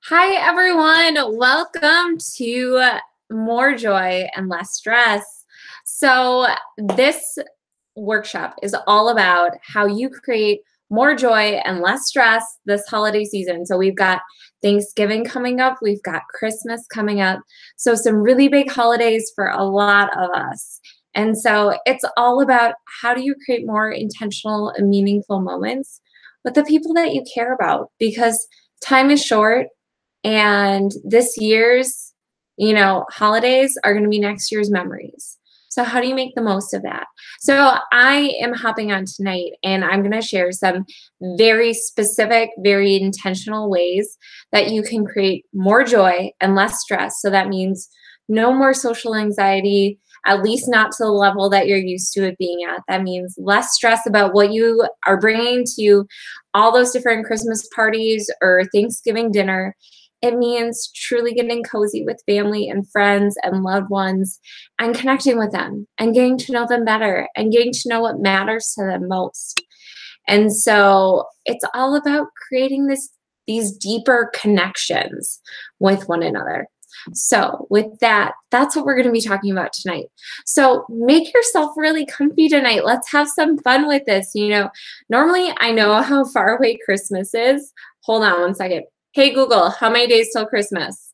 Hi, everyone. Welcome to More Joy and Less Stress. So, this workshop is all about how you create more joy and less stress this holiday season. So, we've got Thanksgiving coming up, we've got Christmas coming up. So, some really big holidays for a lot of us. And so, it's all about how do you create more intentional and meaningful moments with the people that you care about because time is short and this year's, holidays are going to be next year's memories. So how do you make the most of that? So I am hopping on tonight and I'm going to share some very specific, very intentional ways that you can create more joy and less stress. So that means no more social anxiety, at least not to the level that you're used to it being at. That means less stress about what you are bringing to all those different Christmas parties or Thanksgiving dinner. It means truly getting cozy with family and friends and loved ones and connecting with them and getting to know them better and getting to know what matters to them most. And so it's all about creating these deeper connections with one another. So with that, that's what we're going to be talking about tonight. So make yourself really comfy tonight. Let's have some fun with this. Normally I know how far away Christmas is. Hold on one second. Hey, Google, how many days till Christmas?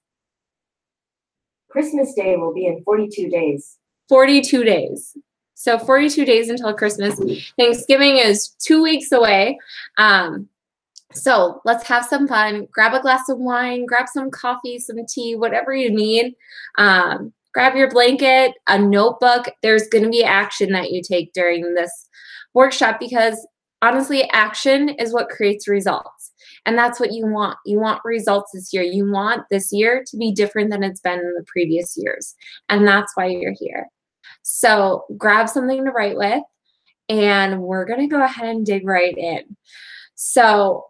Christmas Day will be in 42 days. 42 days. So 42 days until Christmas. Thanksgiving is 2 weeks away. So let's have some fun. Grab a glass of wine, grab some coffee, some tea, whatever you need. Grab your blanket, a notebook. There's going to be action that you take during this workshop because honestly, action is what creates results. And that's what you want. You want results this year. You want this year to be different than it's been in the previous years. And that's why you're here. So grab something to write with, and we're going to go ahead and dig right in. So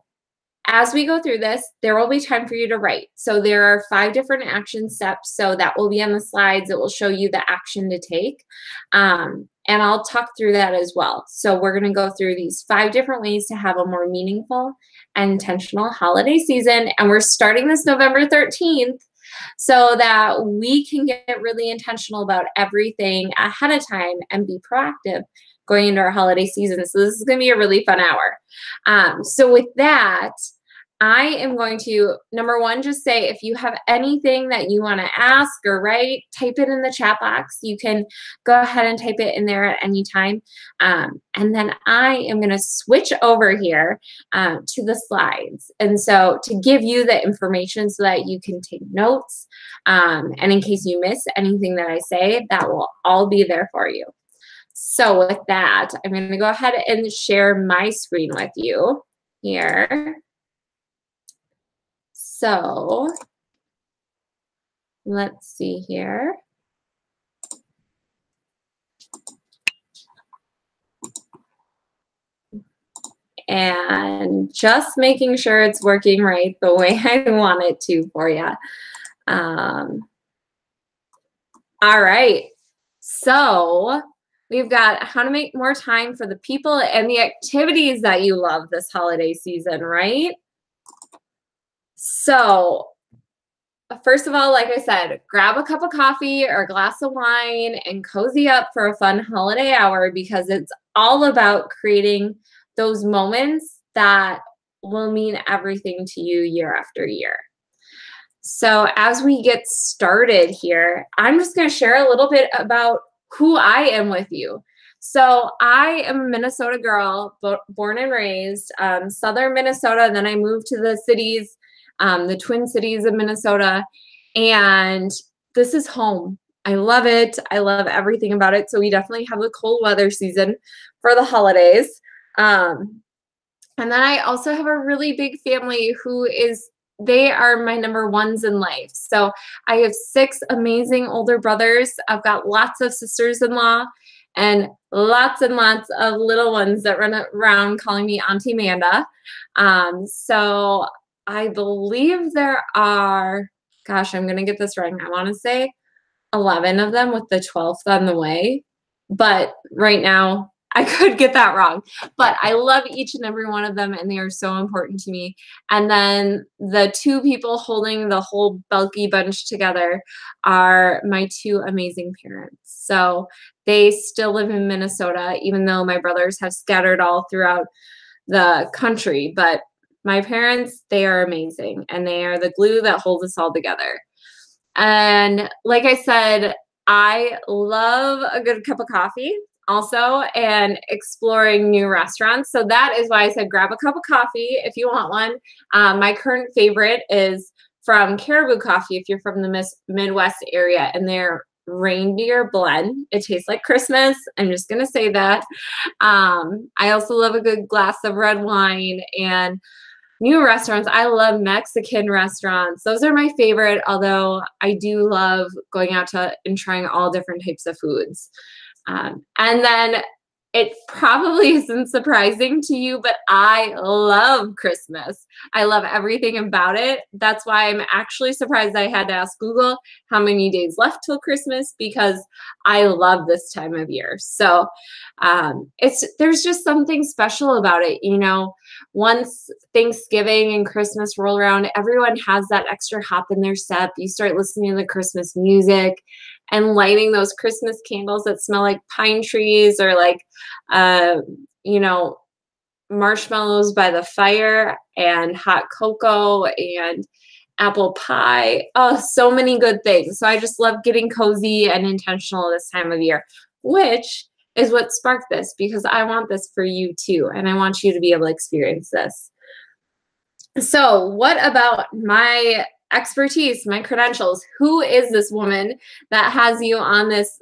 as we go through this, there will be time for you to write. So there are 5 different action steps. So that will be on the slides. It will show you the action to take. And I'll talk through that as well. So we're going to go through these 5 different ways to have a more meaningful and intentional holiday season. And we're starting this November 13th so that we can get really intentional about everything ahead of time and be proactive going into our holiday season. So this is going to be a really fun hour. So with that, I am going to, number one, just say if you have anything that you want to ask or write, type it in the chat box. You can go ahead and type it in there at any time. And then I am going to switch over here to the slides. And so to give you the information so that you can take notes. And in case you miss anything that I say, that will all be there for you. So with that, I'm going to go ahead and share my screen with you here. So let's see here. And just making sure it's working right the way I want it to for you. All right. So we've got how to make more time for the people and the activities that you love this holiday season, right? So first of all, like I said, grab a cup of coffee or a glass of wine and cozy up for a fun holiday hour because it's all about creating those moments that will mean everything to you year after year. So as we get started here, I'm just going to share a little bit about who I am with you. So I am a Minnesota girl, born and raised, southern Minnesota. Then I moved to the cities, the Twin Cities of Minnesota. And this is home. I love it. I love everything about it. So we definitely have the cold weather season for the holidays. And then I also have a really big family they are my number ones in life. So I have 6 amazing older brothers. I've got lots of sisters-in-law and lots of little ones that run around calling me Auntie Amanda. So I believe there are, gosh, I'm going to get this wrong. I want to say 11 of them with the 12th on the way. But right now, I could get that wrong, but I love each and every one of them, and they are so important to me. And then the two people holding the whole bulky bunch together are my two amazing parents. So they still live in Minnesota, even though my brothers have scattered all throughout the country. But my parents, they are amazing, and they are the glue that holds us all together. And like I said, I love a good cup of coffee also and exploring new restaurants. So that is why I said grab a cup of coffee if you want one. My current favorite is from Caribou Coffee if you're from the Midwest area, and their reindeer blend. It tastes like Christmas. I'm just going to say that. I also love a good glass of red wine and new restaurants. I love Mexican restaurants. Those are my favorite, although I do love going out to and trying all different types of foods. And then it probably isn't surprising to you, but I love Christmas. I love everything about it. That's why I'm actually surprised I had to ask Google how many days left till Christmas, because I love this time of year. So there's just something special about it. You know, once Thanksgiving and Christmas roll around, everyone has that extra hop in their step. You start listening to the Christmas music and lighting those Christmas candles that smell like pine trees, or like, you know, marshmallows by the fire and hot cocoa and apple pie. Oh, so many good things. So I just love getting cozy and intentional this time of year, which is what sparked this, because I want this for you too. And I want you to be able to experience this. So what about my expertise, my credentials? Who is this woman that has you on this,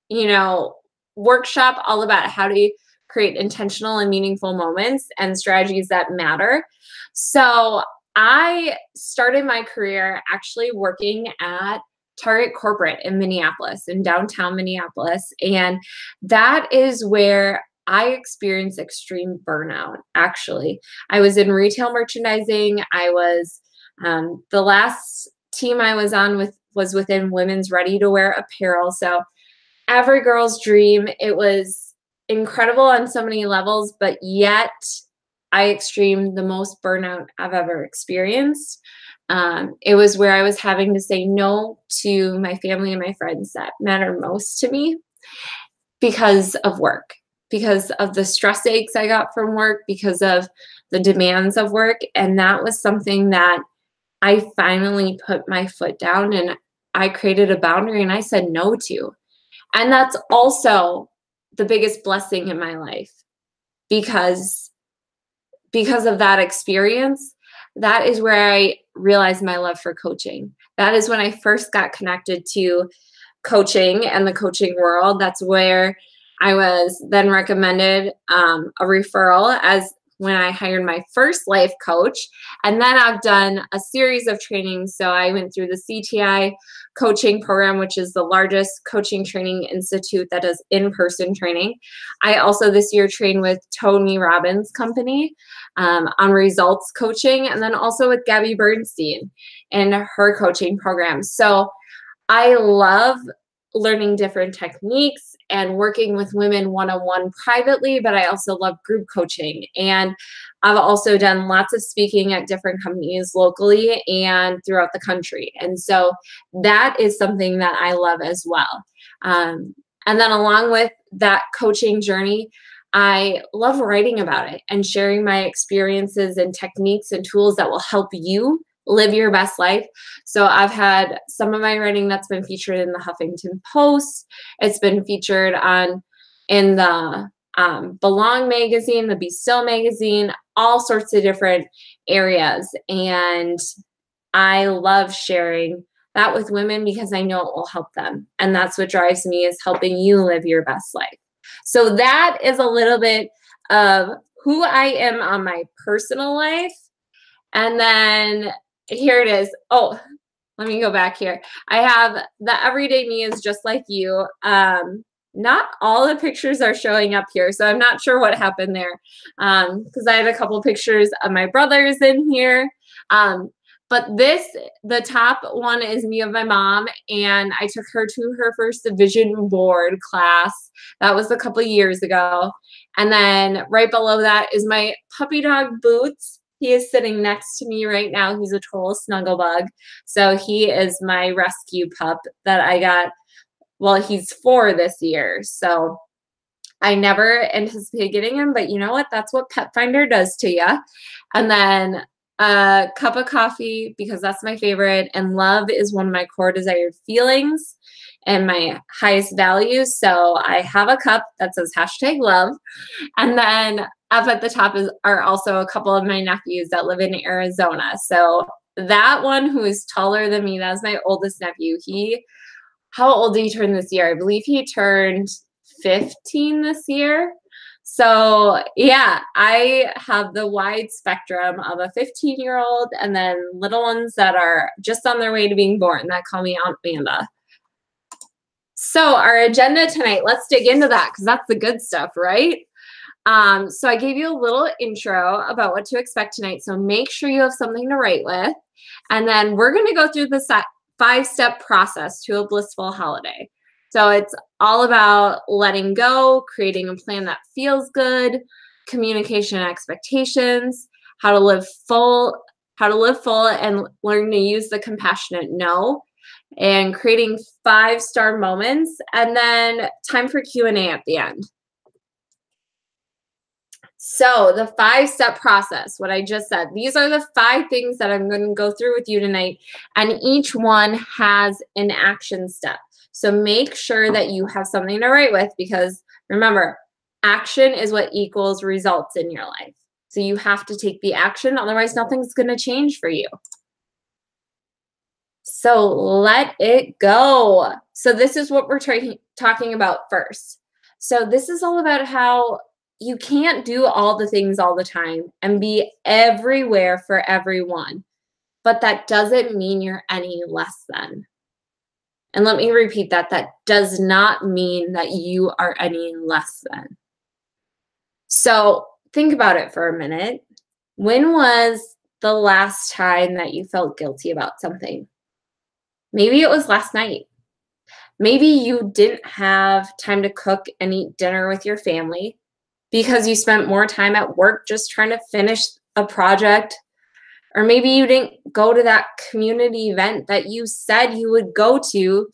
you know, workshop all about how to create intentional and meaningful moments and strategies that matter? So I started my career actually working at Target Corporate in Minneapolis, in downtown Minneapolis. And that is where I experienced extreme burnout, actually. I was in retail merchandising. I was, the last team I was on was within women's ready-to-wear apparel. So every girl's dream. It was incredible on so many levels, but yet I experienced the most burnout I've ever experienced. It was where I was having to say no to my family and my friends that matter most to me because of work, because of the stress aches I got from work, because of the demands of work. And that was something that I finally put my foot down and I created a boundary and I said no to. And that's also the biggest blessing in my life, because of that experience. That is where I realized my love for coaching. That is when I first got connected to coaching and the coaching world. That's where I was then recommended a referral as when I hired my first life coach. And then I've done a series of trainings. So I went through the CTI coaching program, which is the largest coaching training institute that does in-person training. I also this year trained with Tony Robbins' company on results coaching, and then also with Gabby Bernstein in her coaching program. So I love learning different techniques and working with women one-on-one privately, but I also love group coaching. And I've also done lots of speaking at different companies locally and throughout the country. And so that is something that I love as well. And then along with that coaching journey, I love writing about it and sharing my experiences and techniques and tools that will help you live your best life. So I've had some of my writing that's been featured in the Huffington Post. It's been featured in the Belong magazine, the Be Still magazine, all sorts of different areas. And I love sharing that with women because I know it will help them. And that's what drives me, is helping you live your best life. So that is a little bit of who I am on my personal life. And then here it is. Oh, let me go back here. I have the everyday me is just like you. Not all the pictures are showing up here, so I'm not sure what happened there, because I had a couple pictures of my brothers in here. But the top one is me of my mom, and I took her to her first vision board class. That was a couple years ago. And then right below that is my puppy dog, Boots. He is sitting next to me right now. He's a total snuggle bug. So he is my rescue pup that I got. Well, he's 4 this year. So I never anticipated getting him, but you know what? That's what Pet Finder does to you. And then a cup of coffee, because that's my favorite. And love is one of my core desired feelings and my highest values. So I have a cup that says #love. And then up at the top are also a couple of my nephews that live in Arizona. So that one who is taller than me, that's my oldest nephew. How old did he turn this year? I believe he turned 15 this year. So yeah, I have the wide spectrum of a 15-year-old and then little ones that are just on their way to being born that call me Aunt Amanda. So our agenda tonight, let's dig into that because that's the good stuff, right? So I gave you a little intro about what to expect tonight. So make sure you have something to write with. And then we're going to go through the 5-step process to a blissful holiday. So it's all about letting go, creating a plan that feels good, communication and expectations, how to live full and learn to use the compassionate no, and creating 5-star moments, and then time for Q&A at the end. So the 5-step process, what I just said, these are the 5 things that I'm going to go through with you tonight, and each one has an action step. So make sure that you have something to write with because remember, action is what equals results in your life. So you have to take the action, otherwise nothing's going to change for you. So let it go. So this is what we're talking about first. So this is all about how you can't do all the things all the time and be everywhere for everyone, but that doesn't mean you're any less than. And let me repeat that. That does not mean that you are any less than. So think about it for a minute. When was the last time that you felt guilty about something? Maybe it was last night. Maybe you didn't have time to cook and eat dinner with your family because you spent more time at work just trying to finish a project. Or maybe you didn't go to that community event that you said you would go to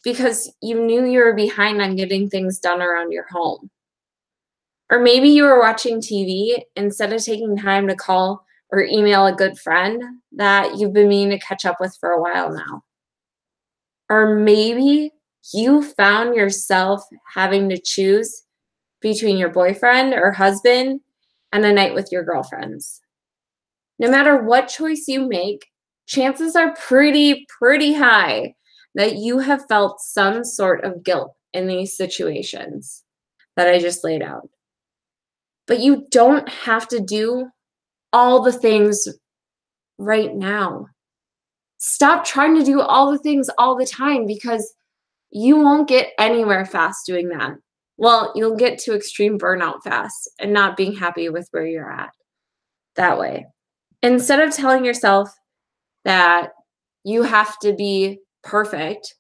because you knew you were behind on getting things done around your home. Or maybe you were watching TV instead of taking time to call or email a good friend that you've been meaning to catch up with for a while now. Or maybe you found yourself having to choose between your boyfriend or husband and a night with your girlfriends. No matter what choice you make, chances are pretty high that you have felt some sort of guilt in these situations that I just laid out. But you don't have to do all the things right now. Stop trying to do all the things all the time because you won't get anywhere fast doing that. Well, you'll get to extreme burnout fast and not being happy with where you're at that way. Instead of telling yourself that you have to be perfect,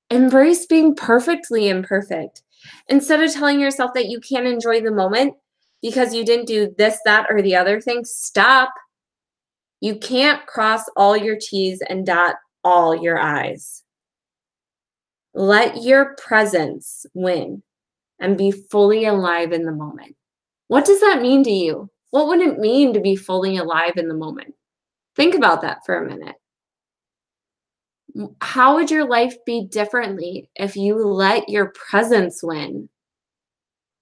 embrace being perfectly imperfect. Instead of telling yourself that you can't enjoy the moment because you didn't do this, that, or the other thing, stop. You can't cross all your T's and dot all your I's. Let your presence win and be fully alive in the moment. What does that mean to you? What would it mean to be fully alive in the moment? Think about that for a minute. How would your life be differently if you let your presence win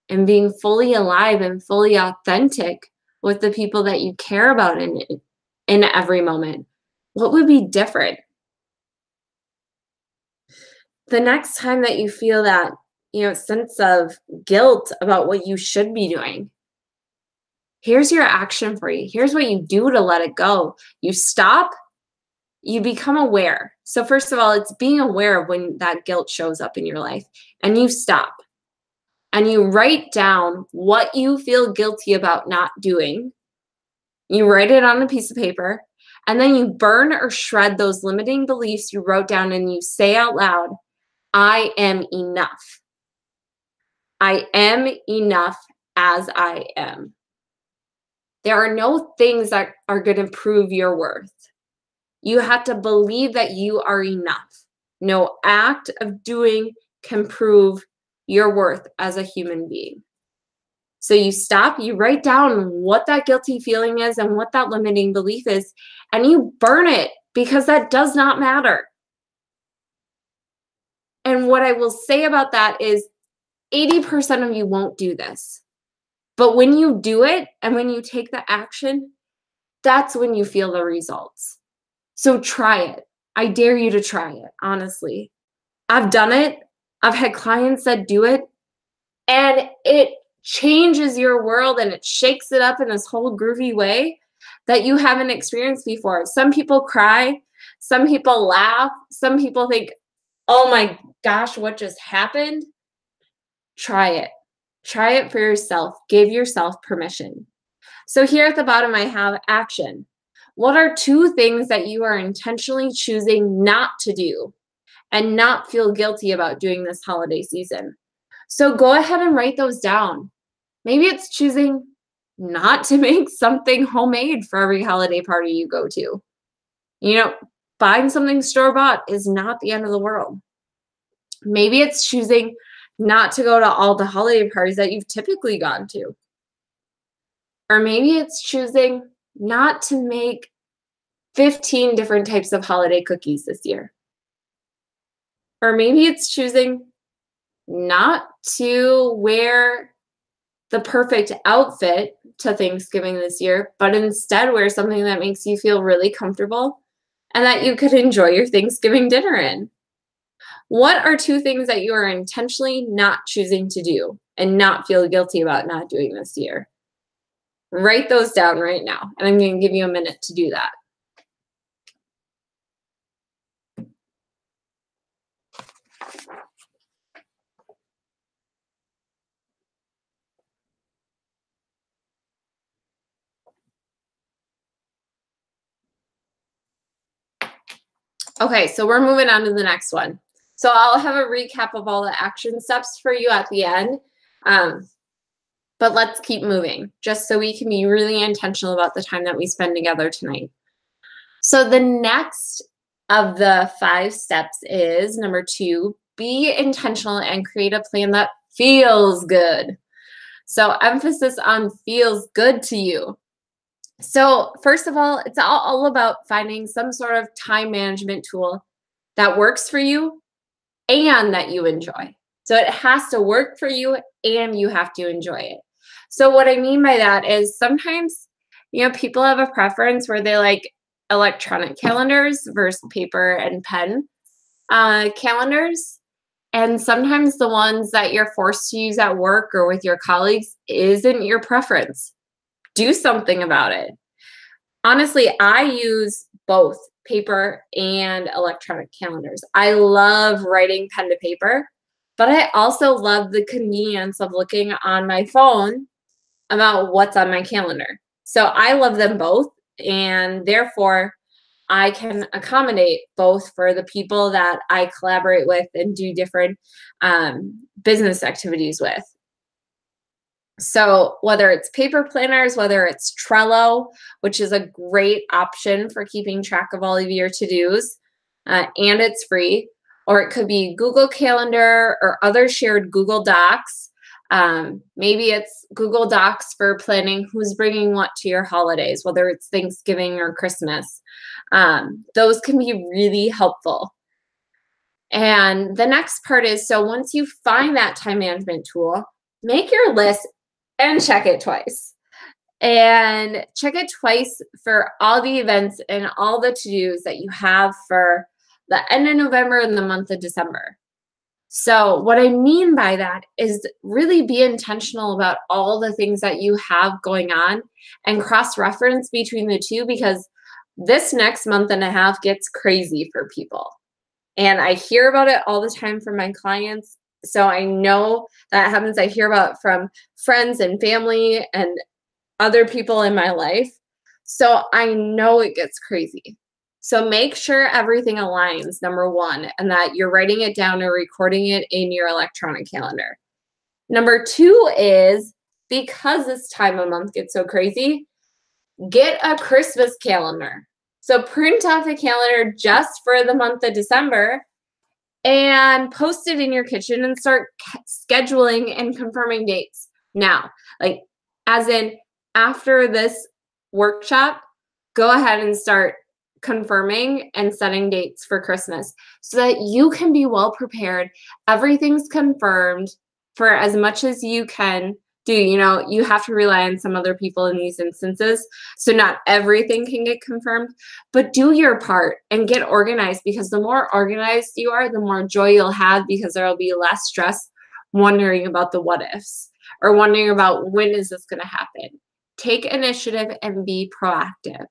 and being fully alive and fully authentic with the people that you care about in every moment? What would be different? The next time that you feel that, sense of guilt about what you should be doing, here's your action for you. Here's what you do to let it go. You stop, you become aware. So first of all, it's being aware of when that guilt shows up in your life, and you stop and you write down what you feel guilty about not doing. You write it on a piece of paper, and then you burn or shred those limiting beliefs you wrote down, and you say out loud, I am enough. I am enough as I am. There are no things that are going to prove your worth. You have to believe that you are enough. No act of doing can prove your worth as a human being. So you stop, you write down what that guilty feeling is and what that limiting belief is, and you burn it because that does not matter. And what I will say about that is 80% of you won't do this. But when you do it and when you take the action, that's when you feel the results. So try it. I dare you to try it, honestly. I've done it. I've had clients that do it, and it changes your world and it shakes it up in this whole groovy way that you haven't experienced before. Some people cry. Some people laugh. Some people think, oh my gosh, what just happened? Try it. Try it for yourself. Give yourself permission. So here at the bottom, I have action. What are 2 things that you are intentionally choosing not to do and not feel guilty about doing this holiday season? So go ahead and write those down. Maybe it's choosing not to make something homemade for every holiday party you go to. You know, buying something store-bought is not the end of the world. Maybe it's choosing not to go to all the holiday parties that you've typically gone to. Or maybe it's choosing not to make 15 different types of holiday cookies this year. Or maybe it's choosing not to wear the perfect outfit to Thanksgiving this year, but instead wear something that makes you feel really comfortable and that you could enjoy your Thanksgiving dinner in. What are 2 things that you are intentionally not choosing to do and not feel guilty about not doing this year? Write those down right now, and I'm going to give you a minute to do that. Okay, so we're moving on to the next one. So I'll have a recap of all the action steps for you at the end. But let's keep moving just so we can be really intentional about the time that we spend together tonight. So the next of the 5 steps is number 2, be intentional and create a plan that feels good. So emphasis on feels good to you. So first of all, it's all about finding some sort of time management tool that works for you and that you enjoy. So it has to work for you and you have to enjoy it. So what I mean by that is sometimes, people have a preference where they like electronic calendars versus paper and pen calendars. And sometimes the ones that you're forced to use at work or with your colleagues isn't your preference. Do something about it. Honestly, I use both paper and electronic calendars. I love writing pen to paper, but I also love the convenience of looking on my phone about what's on my calendar. So I love them both, and therefore I can accommodate both for the people that I collaborate with and do different business activities with. So whether it's paper planners, whether it's Trello, which is a great option for keeping track of all of your to-dos, and it's free, or it could be Google Calendar or other shared Google Docs. Maybe it's Google Docs for planning who's bringing what to your holidays, whether it's Thanksgiving or Christmas. Those can be really helpful. And the next part is, so once you find that time management tool, make your list and check it twice. And check it twice for all the events and all the to-dos that you have for the end of November and the month of December. So what I mean by that is really be intentional about all the things that you have going on and cross-reference between the two, because this next month and a half gets crazy for people. And I hear about it all the time from my clients. So I know that happens. I hear about it from friends and family and other people in my life. So I know it gets crazy. So make sure everything aligns, number one, and that you're writing it down or recording it in your electronic calendar. Number two is because this time of month gets so crazy, get a Christmas calendar. So print off a calendar just for the month of December and post it in your kitchen and start scheduling and confirming dates now. Like, as in, after this workshop, go ahead and start confirming and setting dates for Christmas so that you can be well prepared. Everything's confirmed for as much as you can do. You know, you have to rely on some other people in these instances. So not everything can get confirmed, but do your part and get organized, because the more organized you are, the more joy you'll have, because there will be less stress wondering about the what ifs or wondering about when is this going to happen. Take initiative and be proactive.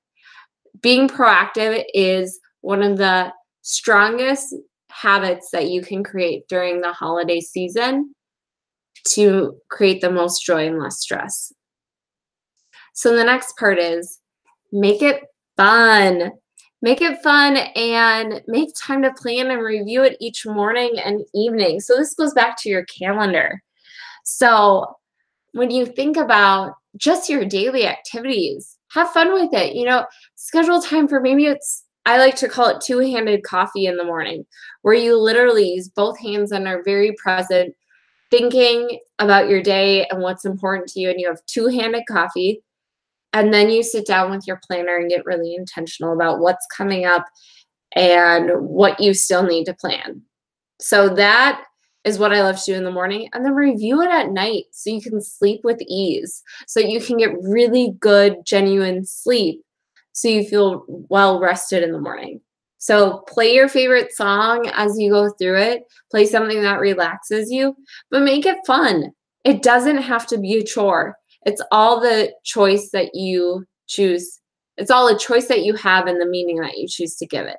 Being proactive is one of the strongest habits that you can create during the holiday season to create the most joy and less stress. So the next part is make it fun. Make it fun and make time to plan and review it each morning and evening. So this goes back to your calendar. So when you think about just your daily activities, have fun with it. You know, schedule time for, maybe it's, I like to call it two-handed coffee in the morning, where you literally use both hands and are very present, thinking about your day and what's important to you, and you have two-handed coffee. And then you sit down with your planner and get really intentional about what's coming up and what you still need to plan. So that is what I love to do in the morning, and then review it at night so you can sleep with ease, so you can get really good, genuine sleep, so you feel well rested in the morning. So play your favorite song as you go through it. Play something that relaxes you, but make it fun. It doesn't have to be a chore. It's all the choice that you choose. It's all a choice that you have and the meaning that you choose to give it.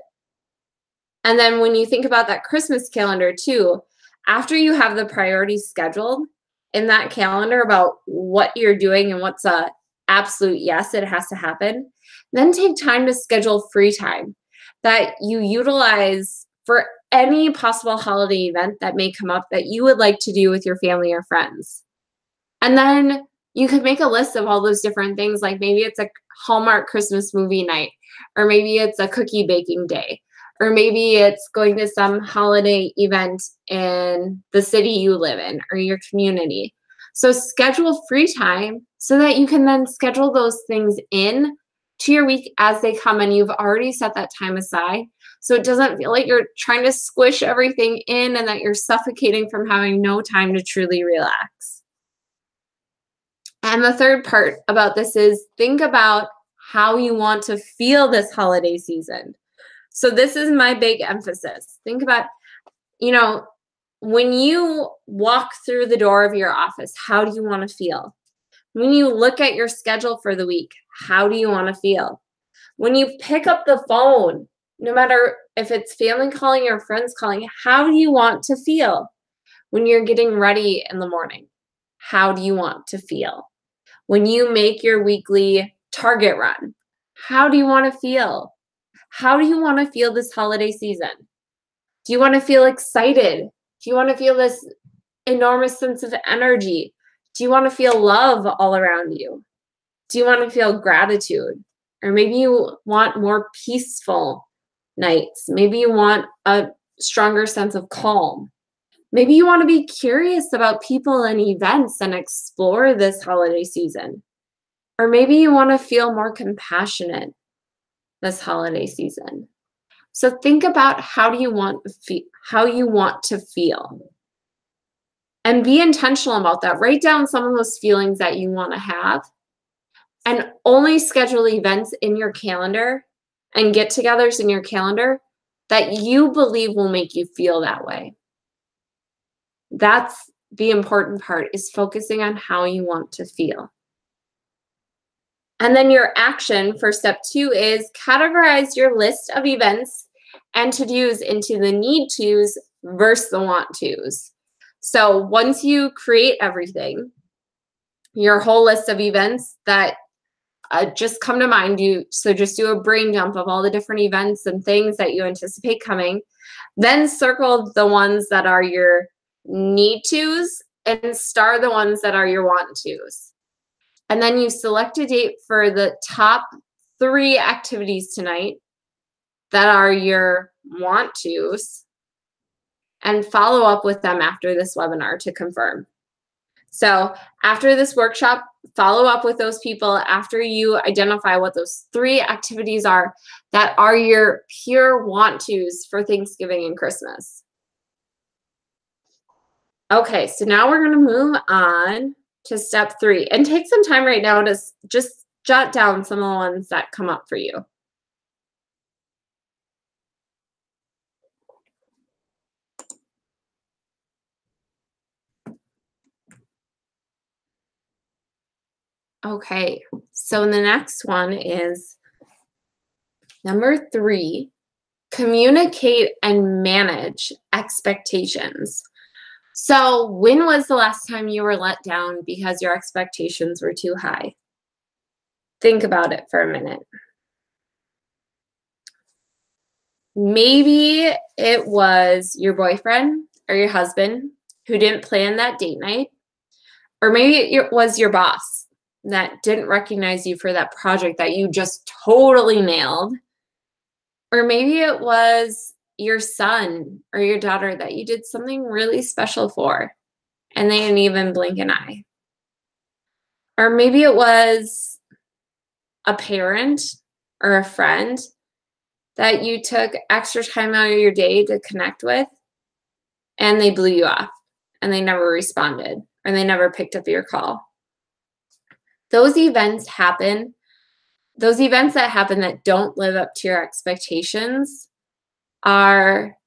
And then when you think about that Christmas calendar too, after you have the priorities scheduled in that calendar about what you're doing and what's a absolute yes, it has to happen, then take time to schedule free time that you utilize for any possible holiday event that may come up that you would like to do with your family or friends. And then you could make a list of all those different things, like maybe it's a Hallmark Christmas movie night, or maybe it's a cookie baking day, or maybe it's going to some holiday event in the city you live in or your community. So schedule free time so that you can then schedule those things in to your week as they come, and you've already set that time aside. So it doesn't feel like you're trying to squish everything in and that you're suffocating from having no time to truly relax. And the third part about this is think about how you want to feel this holiday season. So this is my big emphasis. Think about, you know, when you walk through the door of your office, how do you want to feel? When you look at your schedule for the week, how do you want to feel? When you pick up the phone, no matter if it's family calling or friends calling, how do you want to feel? When you're getting ready in the morning, how do you want to feel? When you make your weekly Target run, how do you want to feel? How do you want to feel this holiday season? Do you want to feel excited? Do you want to feel this enormous sense of energy? Do you want to feel love all around you? Do you want to feel gratitude? Or maybe you want more peaceful nights. Maybe you want a stronger sense of calm. Maybe you want to be curious about people and events and explore this holiday season. Or maybe you want to feel more compassionate this holiday season. So think about how you want to feel. And be intentional about that. Write down some of those feelings that you want to have, and only schedule events in your calendar and get-togethers in your calendar that you believe will make you feel that way. That's the important part, is focusing on how you want to feel. And then your action for step 2 is categorize your list of events and to-dos into the need tos versus the want tos. So once you create everything, your whole list of events that just come to mind, so just do a brain dump of all the different events and things that you anticipate coming, then circle the ones that are your need tos and star the ones that are your want tos. And then you select a date for the top 3 activities tonight that are your want tos, and follow up with them after this webinar to confirm. So after this workshop, follow up with those people after you identify what those 3 activities are that are your pure want tos for Thanksgiving and Christmas. Okay, so now we're going to move on to step 3 and take some time right now to just jot down some of the ones that come up for you. Okay, so the next one is number 3, communicate and manage expectations. So when was the last time you were let down because your expectations were too high? Think about it for a minute. Maybe it was your boyfriend or your husband who didn't plan that date night, or maybe it was your boss that didn't recognize you for that project that you just totally nailed. Or maybe it was your son or your daughter that you did something really special for and they didn't even blink an eye. Or maybe it was a parent or a friend that you took extra time out of your day to connect with and they blew you off and they never responded or they never picked up your call. Those events happen. Those events that happen that don't live up to your expectations are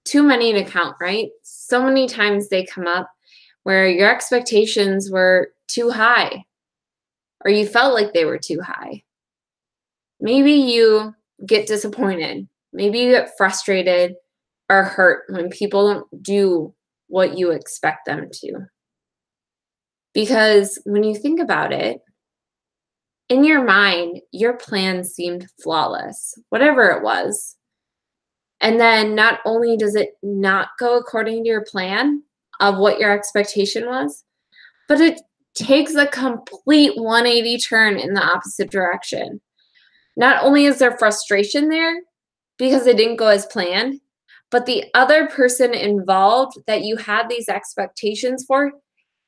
too many to count, right? So many times they come up where your expectations were too high or you felt like they were too high. Maybe you get disappointed. Maybe you get frustrated or hurt when people don't do what you expect them to. Because when you think about it, in your mind, your plan seemed flawless, whatever it was. And then not only does it not go according to your plan of what your expectation was, but it takes a complete 180 turn in the opposite direction. Not only is there frustration there because it didn't go as planned, but the other person involved that you had these expectations for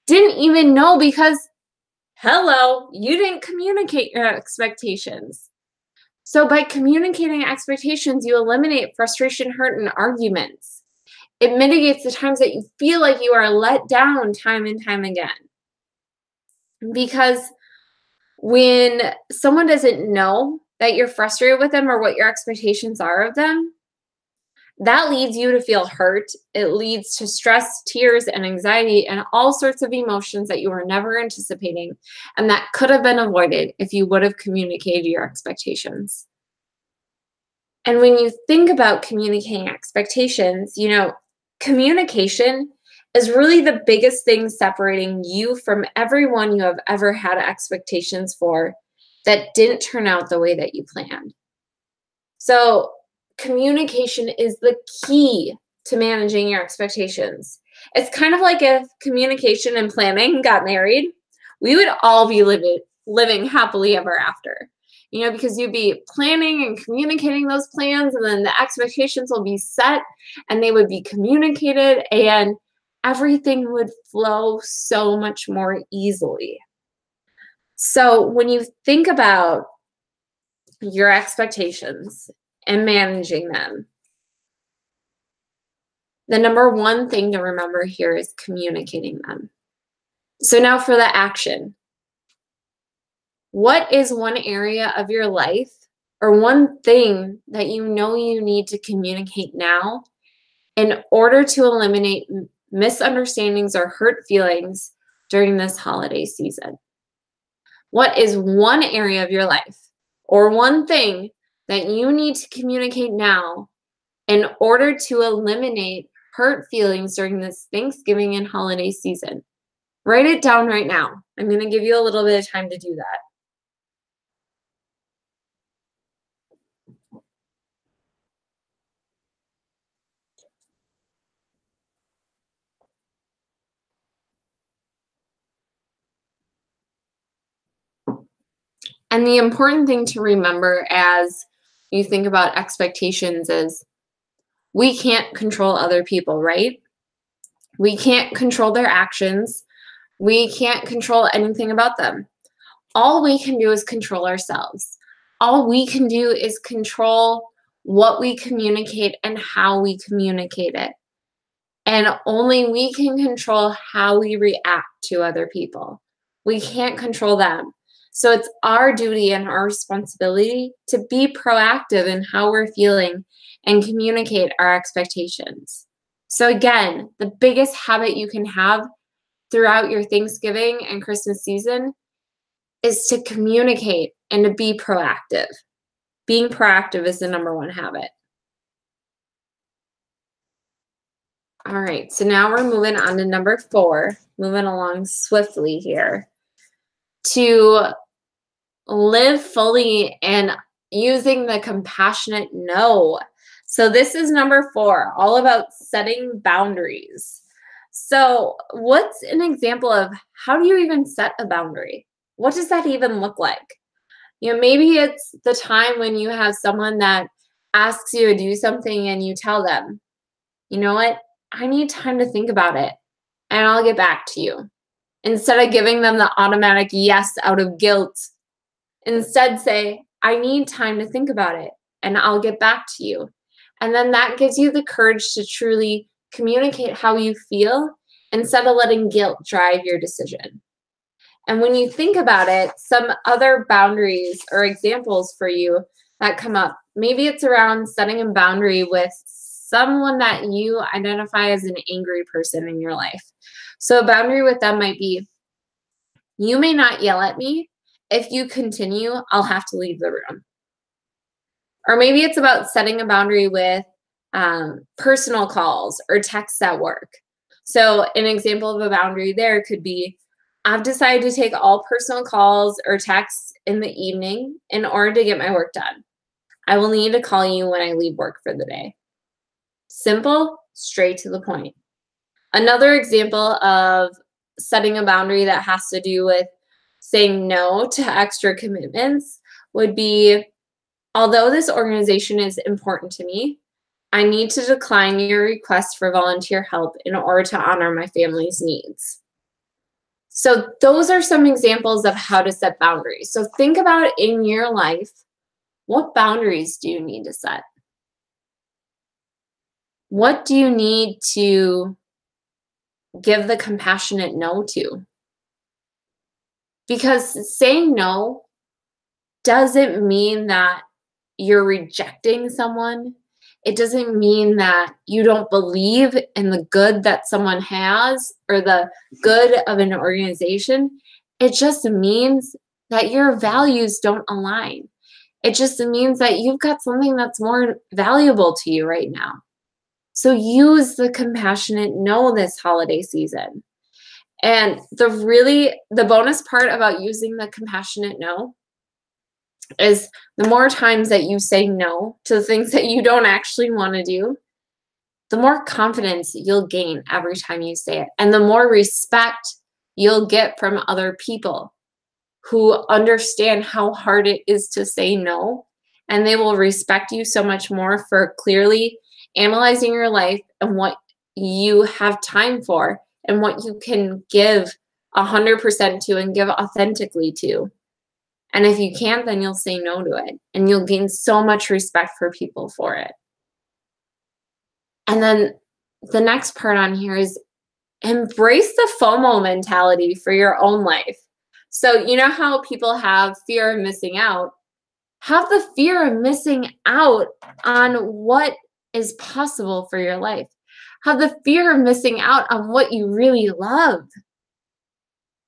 didn't even know because, hello, you didn't communicate your expectations. So by communicating expectations, you eliminate frustration, hurt, and arguments. It mitigates the times that you feel like you are let down time and time again. Because when someone doesn't know that you're frustrated with them or what your expectations are of them, that leads you to feel hurt. It leads to stress, tears, and anxiety, and all sorts of emotions that you were never anticipating, and that could have been avoided if you would have communicated your expectations. And when you think about communicating expectations, communication is really the biggest thing separating you from everyone you have ever had expectations for that didn't turn out the way that you planned. So communication is the key to managing your expectations. It's kind of like if communication and planning got married, we would all be living happily ever after. Because you'd be planning and communicating those plans, and then the expectations will be set and they would be communicated, and everything would flow so much more easily. So when you think about your expectations and managing them, the number one thing to remember here is communicating them. So now for the action. What is one area of your life or one thing that you know you need to communicate now in order to eliminate misunderstandings or hurt feelings during this holiday season? What is one area of your life or one thing that you need to communicate now in order to eliminate hurt feelings during this Thanksgiving and holiday season? Write it down right now. I'm going to give you a little bit of time to do that. And the important thing to remember as you think about expectations is we can't control other people, right? We can't control their actions. We can't control anything about them. All we can do is control ourselves. All we can do is control what we communicate and how we communicate it. And only we can control how we react to other people. We can't control them. So it's our duty and our responsibility to be proactive in how we're feeling and communicate our expectations. So again, the biggest habit you can have throughout your Thanksgiving and Christmas season is to communicate and to be proactive. Being proactive is the number one habit. All right, so now we're moving on to number 4, moving along swiftly here. To live fully and using the compassionate no. So this is number 4, all about setting boundaries. So what's an example of how do you even set a boundary? What does that even look like? Maybe it's the time when you have someone that asks you to do something and you tell them, you know what? I need time to think about it and I'll get back to you. Instead of giving them the automatic yes out of guilt, instead say, I need time to think about it and I'll get back to you. And then that gives you the courage to truly communicate how you feel instead of letting guilt drive your decision. And when you think about it, some other boundaries or examples for you that come up, maybe it's around setting a boundary with someone that you identify as an angry person in your life. So a boundary with them might be, you may not yell at me. If you continue, I'll have to leave the room. Or maybe it's about setting a boundary with personal calls or texts at work. So an example of a boundary there could be, I've decided to take all personal calls or texts in the evening in order to get my work done. I will need to call you when I leave work for the day. Simple, straight to the point. Another example of setting a boundary that has to do with saying no to extra commitments would be, although this organization is important to me, I need to decline your request for volunteer help in order to honor my family's needs. So those are some examples of how to set boundaries. So think about in your life, what boundaries do you need to set? What do you need to give the compassionate no to? Because saying no doesn't mean that you're rejecting someone. It doesn't mean that you don't believe in the good that someone has or the good of an organization. It just means that your values don't align. It just means that you've got something that's more valuable to you right now. So use the compassionate no this holiday season. And the bonus part about using the compassionate no is the more times that you say no to the things that you don't actually want to do, the more confidence you'll gain every time you say it. And the more respect you'll get from other people who understand how hard it is to say no. And they will respect you so much more for clearly analyzing your life and what you have time for and what you can give 100% to and give authentically to. And if you can't, then you'll say no to it and you'll gain so much respect for people for it. And then the next part on here is embrace the FOMO mentality for your own life. So you know how people have fear of missing out? Have the fear of missing out on what is possible for your life. Have the fear of missing out on what you really love.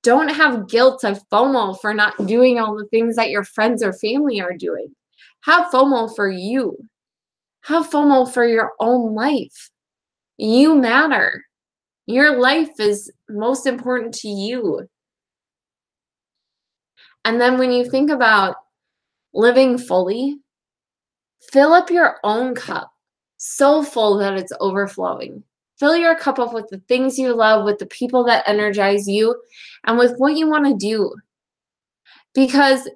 Don't have guilt of FOMO for not doing all the things that your friends or family are doing. Have FOMO for you. Have FOMO for your own life. You matter. Your life is most important to you. And then when you think about living fully, fill up your own cup so full that it's overflowing. Fill your cup up with the things you love, with the people that energize you, and with what you want to do. Because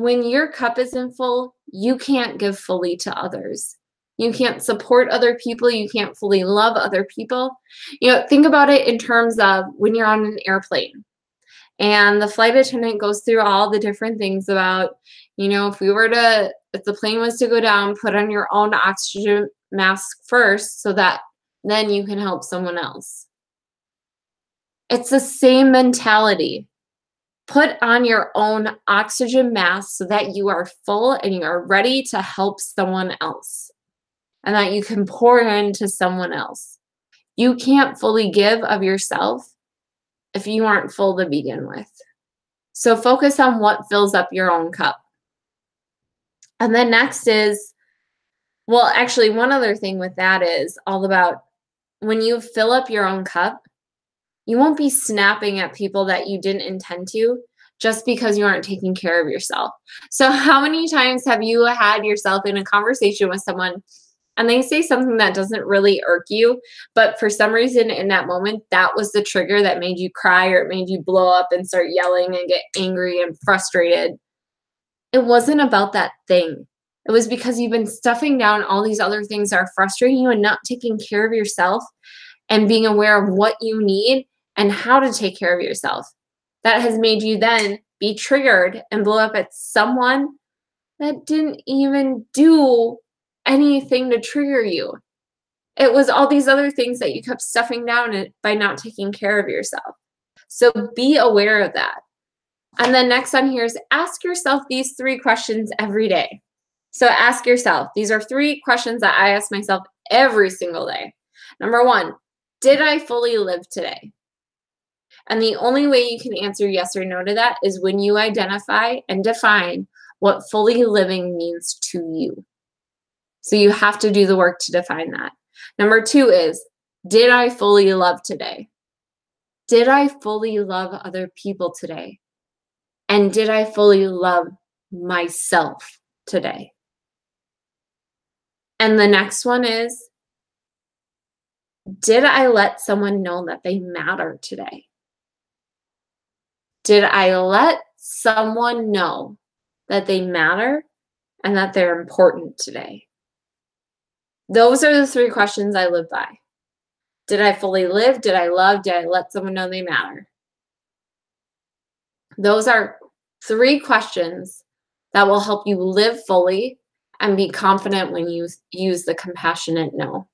when your cup isn't full, you can't give fully to others. You can't support other people. You can't fully love other people. Think about it in terms of when you're on an airplane and the flight attendant goes through all the different things about, if the plane was to go down, put on your own oxygen mask first so that then you can help someone else. It's the same mentality. Put on your own oxygen mask so that you are full and you are ready to help someone else and that you can pour into someone else. You can't fully give of yourself if you aren't full to begin with. So focus on what fills up your own cup. And then next is, well, actually, one other thing with that is all about when you fill up your own cup, you won't be snapping at people that you didn't intend to just because you aren't taking care of yourself. So how many times have you had yourself in a conversation with someone and they say something that doesn't really irk you, but for some reason in that moment, that was the trigger that made you cry or it made you blow up and start yelling and get angry and frustrated? It wasn't about that thing. It was because you've been stuffing down all these other things that are frustrating you and not taking care of yourself and being aware of what you need and how to take care of yourself. That has made you then be triggered and blow up at someone that didn't even do anything to trigger you. It was all these other things that you kept stuffing down by not taking care of yourself. So be aware of that. And then next on here is ask yourself these 3 questions every day. So ask yourself, these are 3 questions that I ask myself every single day. Number 1, did I fully live today? And the only way you can answer yes or no to that is when you identify and define what fully living means to you. So you have to do the work to define that. Number 2 is, did I fully love today? Did I fully love other people today? And did I fully love myself today? And the next one is, did I let someone know that they matter today? Did I let someone know that they matter and that they're important today? Those are the 3 questions I live by. Did I fully live? Did I love? Did I let someone know they matter? Those are 3 questions that will help you live fully and be confident when you use the compassionate no.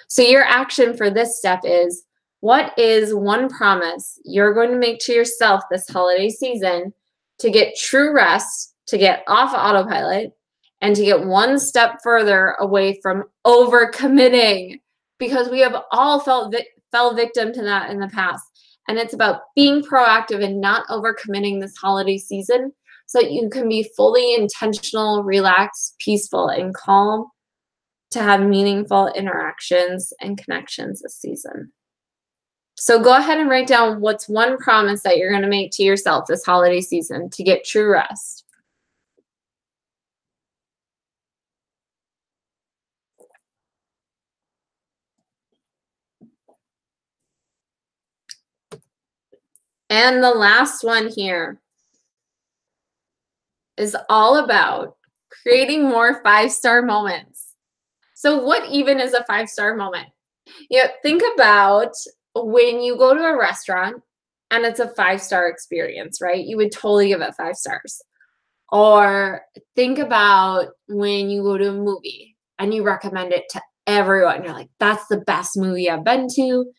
So your action for this step is, what is one promise you're going to make to yourself this holiday season to get true rest, to get off autopilot, and to get one step further away from overcommitting? Because we have all fell victim to that in the past. And it's about being proactive and not overcommitting this holiday season so that you can be fully intentional, relaxed, peaceful, and calm to have meaningful interactions and connections this season. So go ahead and write down what's one promise that you're going to make to yourself this holiday season to get true rest. And the last one here is all about creating more 5-star moments. So what even is a 5-star moment? Think about when you go to a restaurant and it's a 5-star experience, right? You would totally give it 5 stars. Or think about when you go to a movie and you recommend it to everyone. You're like, that's the best movie I've been to.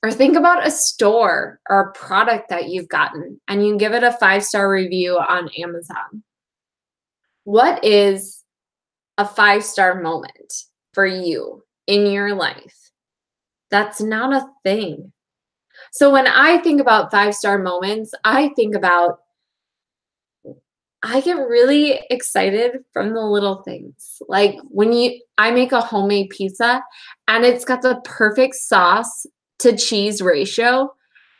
Or think about a store or a product that you've gotten and you give it a 5-star review on Amazon. What is a 5-star moment for you in your life? That's not a thing. So when I think about 5-star moments, I get really excited from the little things. Like when I make a homemade pizza and it's got the perfect sauce to cheese ratio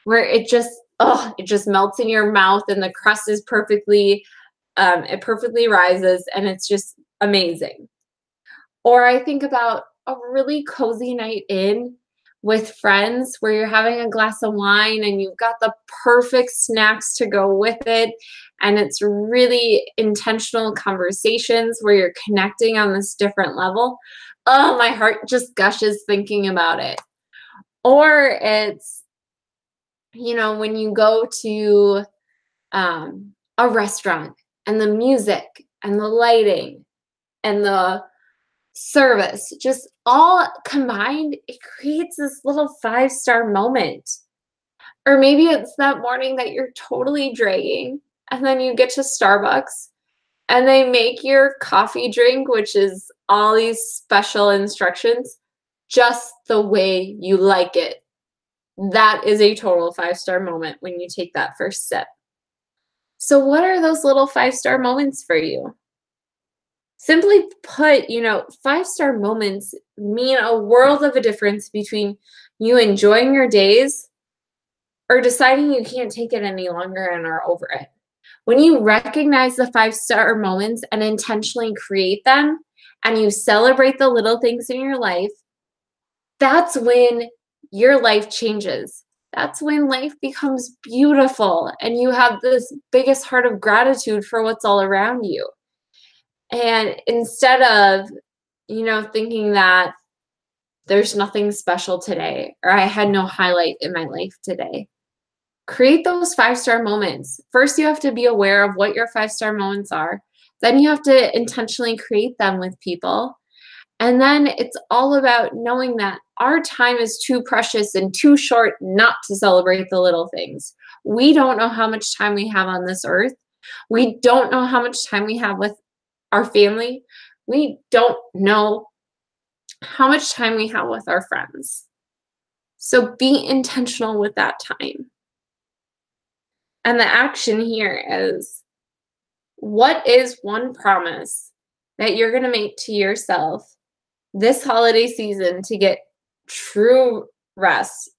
where it just melts in your mouth and the crust is it perfectly rises and it's just amazing. Or I think about a really cozy night in with friends where you're having a glass of wine and you've got the perfect snacks to go with it. And it's really intentional conversations where you're connecting on this different level. Oh, my heart just gushes thinking about it. Or it's, when you go to a restaurant and the music and the lighting and the service, just all combined, it creates this little 5-star moment. Or maybe it's that morning that you're totally dragging, and then you get to Starbucks and they make your coffee drink, which is all these special instructions, just the way you like it. That is a total 5-star moment when you take that first sip. So what are those little 5-star moments for you? Simply put, 5-star moments mean a world of a difference between you enjoying your days or deciding you can't take it any longer and are over it. When you recognize the 5-star moments and intentionally create them, and you celebrate the little things in your life, that's when your life changes. That's when life becomes beautiful and you have this biggest heart of gratitude for what's all around you. And instead of, thinking that there's nothing special today or I had no highlight in my life today, create those 5-star moments. First, you have to be aware of what your 5-star moments are. Then you have to intentionally create them with people. And then it's all about knowing that our time is too precious and too short not to celebrate the little things. We don't know how much time we have on this earth. We don't know how much time we have with our family. We don't know how much time we have with our friends. So be intentional with that time. And the action here is, what is one promise that you're going to make to yourself this holiday season to get true rest?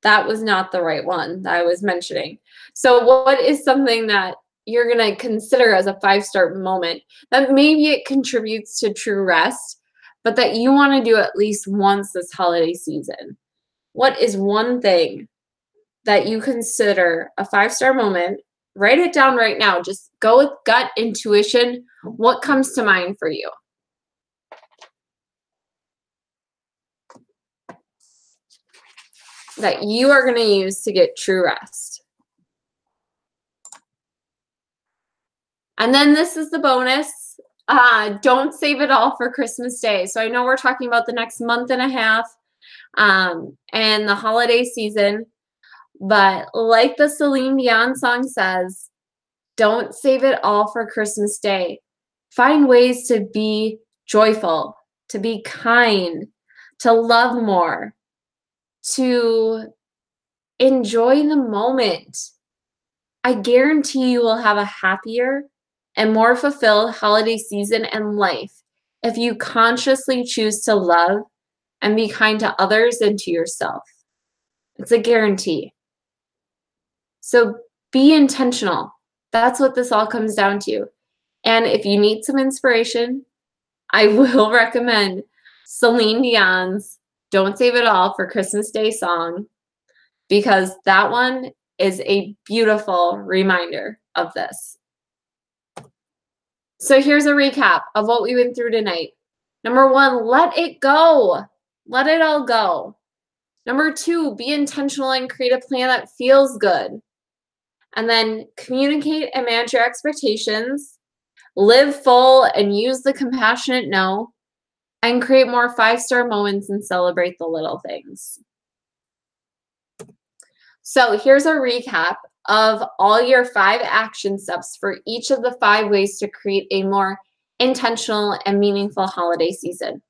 That was not the right one that I was mentioning. So what is something that you're going to consider as a 5-star moment that maybe it contributes to true rest, but that you want to do at least once this holiday season? What is one thing that you consider a 5-star moment? Write it down right now. Just go with gut intuition. What comes to mind for you? That you are going to use to get true rest. And then this is the bonus. Don't save it all for Christmas Day. So I know we're talking about the next month and a half and the holiday season. But like the Celine Dion song says, don't save it all for Christmas Day. Find ways to be joyful, to be kind, to love more, to enjoy the moment. I guarantee you will have a happier and more fulfilled holiday season and life if you consciously choose to love and be kind to others and to yourself. It's a guarantee. So be intentional. That's what this all comes down to. And if you need some inspiration, I will recommend Celine Dion's Don't Save It All for Christmas Day song, because that one is a beautiful reminder of this. So here's a recap of what we went through tonight. Number 1, let it go. Let it all go. Number 2, be intentional and create a plan that feels good. And then communicate and manage your expectations. Live full and use the compassionate no. And create more 5-star moments and celebrate the little things. So here's a recap of all your 5 action steps for each of the 5 ways to create a more intentional and meaningful holiday season.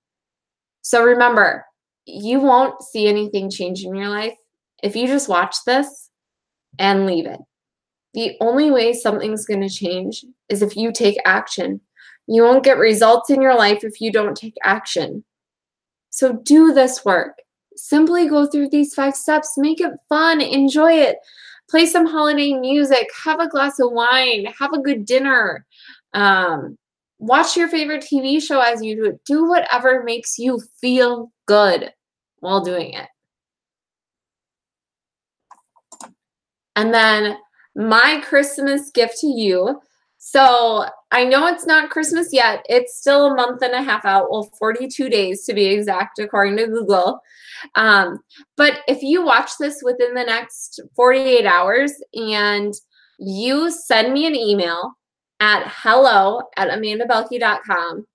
So remember, you won't see anything change in your life if you just watch this and leave it. The only way something's going to change is if you take action. You won't get results in your life if you don't take action. So do this work. Simply go through these 5 steps. Make it fun. Enjoy it. Play some holiday music. Have a glass of wine. Have a good dinner. Watch your favorite TV show as you do it. Do whatever makes you feel good. while doing it. And then my Christmas gift to you. So I know it's not Christmas yet. It's still a month and a half out. Well, 42 days to be exact, according to Google. But if you watch this within the next 48 hours and you send me an email at hello@amandabelke.com,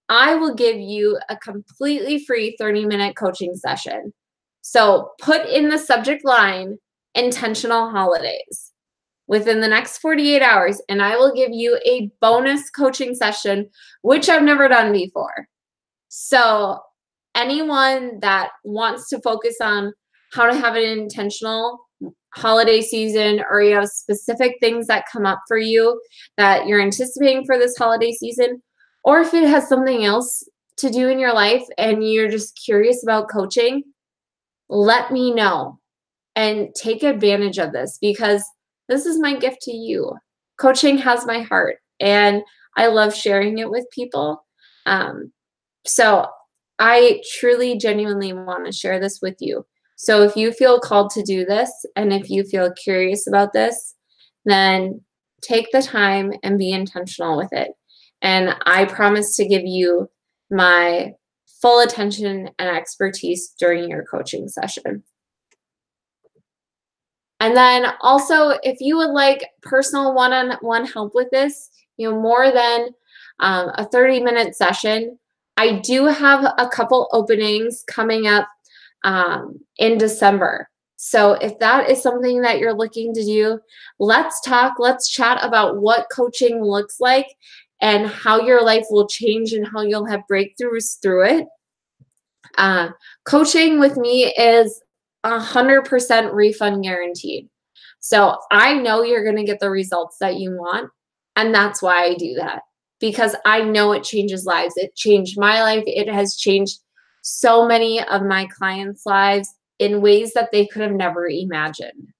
I will give you a completely free 30-minute coaching session. So put in the subject line, intentional holidays, within the next 48 hours, and I will give you a bonus coaching session, which I've never done before. So anyone that wants to focus on how to have an intentional holiday season, or you have specific things that come up for you that you're anticipating for this holiday season, or if it has something else to do in your life and you're just curious about coaching, let me know and take advantage of this, because this is my gift to you. Coaching has my heart and I love sharing it with people. So I truly, genuinely want to share this with you. So if you feel called to do this and if you feel curious about this, then take the time and be intentional with it. And I promise to give you my full attention and expertise during your coaching session. And then also, if you would like personal one-on-one help with this, more than a 30-minute session, I do have a couple openings coming up in December. So if that is something that you're looking to do, let's talk, let's chat about what coaching looks like and how your life will change and how you'll have breakthroughs through it. Coaching with me is 100% refund guaranteed. So I know you're going to get the results that you want. And that's why I do that, because I know it changes lives. It changed my life. It has changed so many of my clients' lives in ways that they could have never imagined.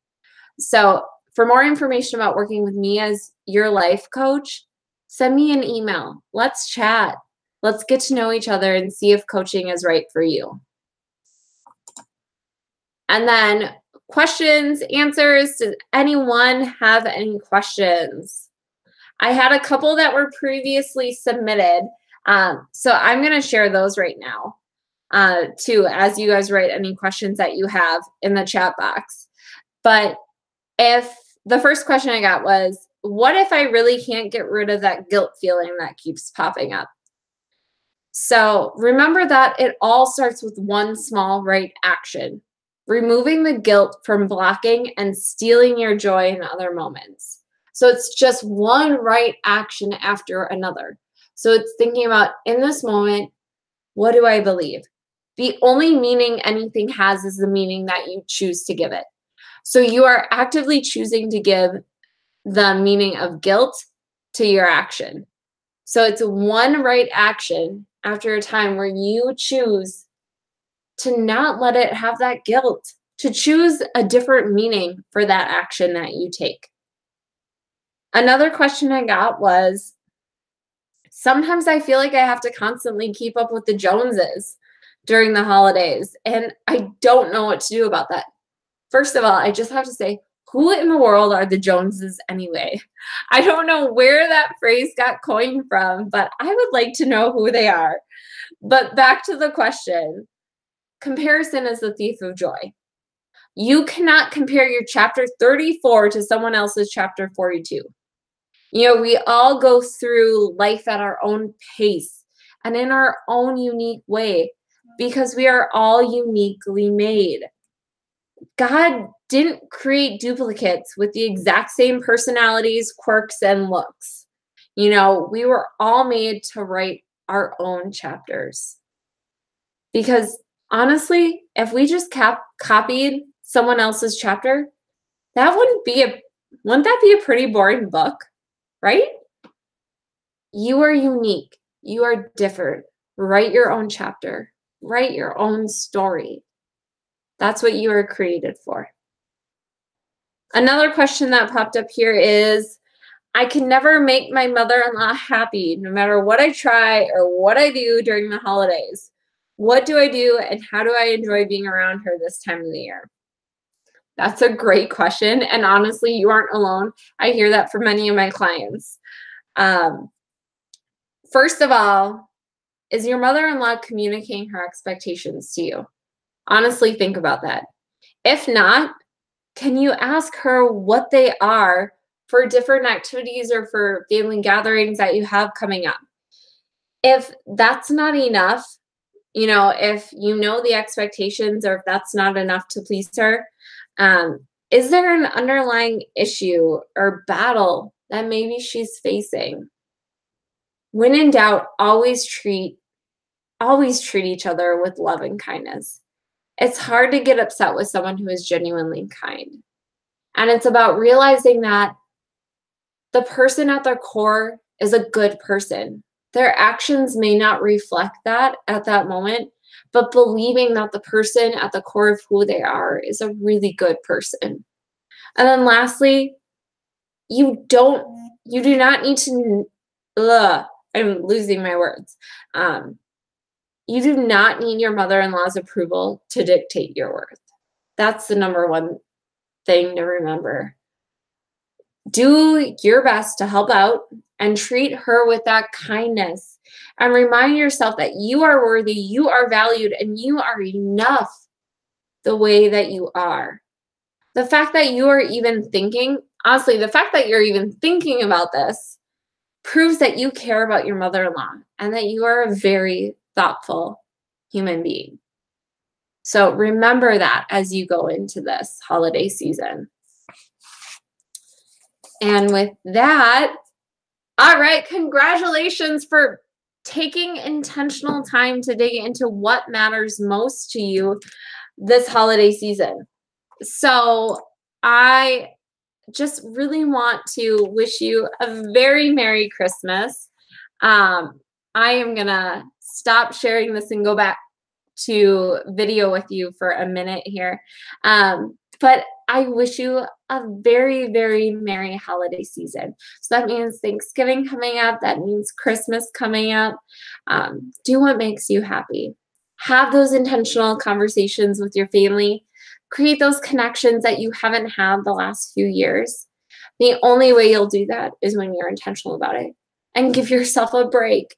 So for more information about working with me as your life coach, send me an email. Let's chat. Let's get to know each other and see if coaching is right for you. And then questions, answers. Does anyone have any questions? I had a couple that were previously submitted. So I'm going to share those right now too, as you guys write any questions that you have in the chat box. But if the first question I got was, what if I really can't get rid of that guilt feeling that keeps popping up? So remember that it all starts with one small right action, removing the guilt from blocking and stealing your joy in other moments. So it's just one right action after another. So it's thinking about, in this moment, what do I believe? The only meaning anything has is the meaning that you choose to give it. So you are actively choosing to give the meaning of guilt to your action. So it's one right action after a time where you choose to not let it have that guilt, to choose a different meaning for that action that you take. Another question I got was, sometimes I feel like I have to constantly keep up with the Joneses during the holidays, and I don't know what to do about that. First of all, I just have to say, who in the world are the Joneses anyway? I don't know where that phrase got coined from, but I would like to know who they are. But back to the question, comparison is the thief of joy. You cannot compare your chapter 34 to someone else's chapter 42. We all go through life at our own pace and in our own unique way, because we are all uniquely made. God didn't create duplicates with the exact same personalities, quirks, and looks. We were all made to write our own chapters. Because honestly, if we just copied someone else's chapter, wouldn't that be a pretty boring book, right? You are unique. You are different. Write your own chapter. Write your own story. That's what you were created for. Another question that popped up here is, I can never make my mother-in-law happy no matter what I try or what I do during the holidays. What do I do and how do I enjoy being around her this time of the year? That's a great question. And honestly, you aren't alone. I hear that from many of my clients. First of all, is your mother-in-law communicating her expectations to you? Honestly, think about that. If not, can you ask her what they are for different activities or for family gatherings that you have coming up? If that's not enough, if you know the expectations or if that's not enough to please her, is there an underlying issue or battle that maybe she's facing? When in doubt, always treat each other with love and kindness. It's hard to get upset with someone who is genuinely kind. And it's about realizing that the person at their core is a good person. Their actions may not reflect that at that moment, but believing that the person at the core of who they are is a really good person. And then lastly, you do not need to, I'm losing my words. You do not need your mother-in-law's approval to dictate your worth. That's the number one thing to remember. Do your best to help out and treat her with that kindness and remind yourself that you are worthy, you are valued, and you are enough the way that you are. The fact that you are even thinking, honestly, the fact that you're even thinking about this proves that you care about your mother-in-law and that you are a very thoughtful human being. So remember that as you go into this holiday season. And with that, all right, congratulations for taking intentional time to dig into what matters most to you this holiday season. So I just really want to wish you a very Merry Christmas. I am going to stop sharing this and go back to video with you for a minute here. But I wish you a very, very merry holiday season. So that means Thanksgiving coming up. That means Christmas coming up. Do what makes you happy. Have those intentional conversations with your family. Create those connections that you haven't had the last few years. The only way you'll do that is when you're intentional about it. And give yourself a break.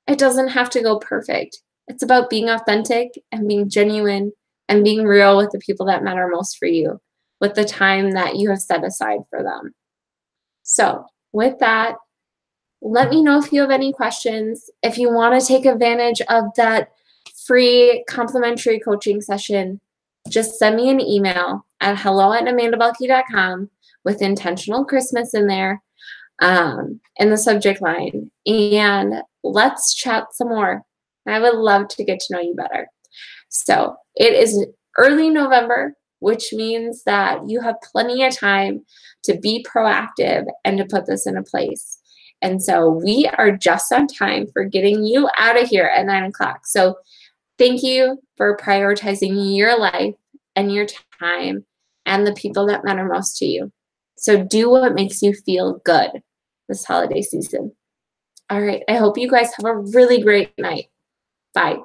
It doesn't have to go perfect. It's about being authentic and being genuine and being real with the people that matter most for you, with the time that you have set aside for them. So with that, let me know if you have any questions. If you want to take advantage of that free complimentary coaching session, just send me an email at hello@amandabelke.com with intentional Christmas in there in the subject line. And let's chat some more. I would love to get to know you better. So it is early November, which means that you have plenty of time to be proactive and to put this into place. And so we are just on time for getting you out of here at 9 o'clock. So thank you for prioritizing your life and your time and the people that matter most to you. So do what makes you feel good this holiday season. All right. I hope you guys have a really great night. Bye.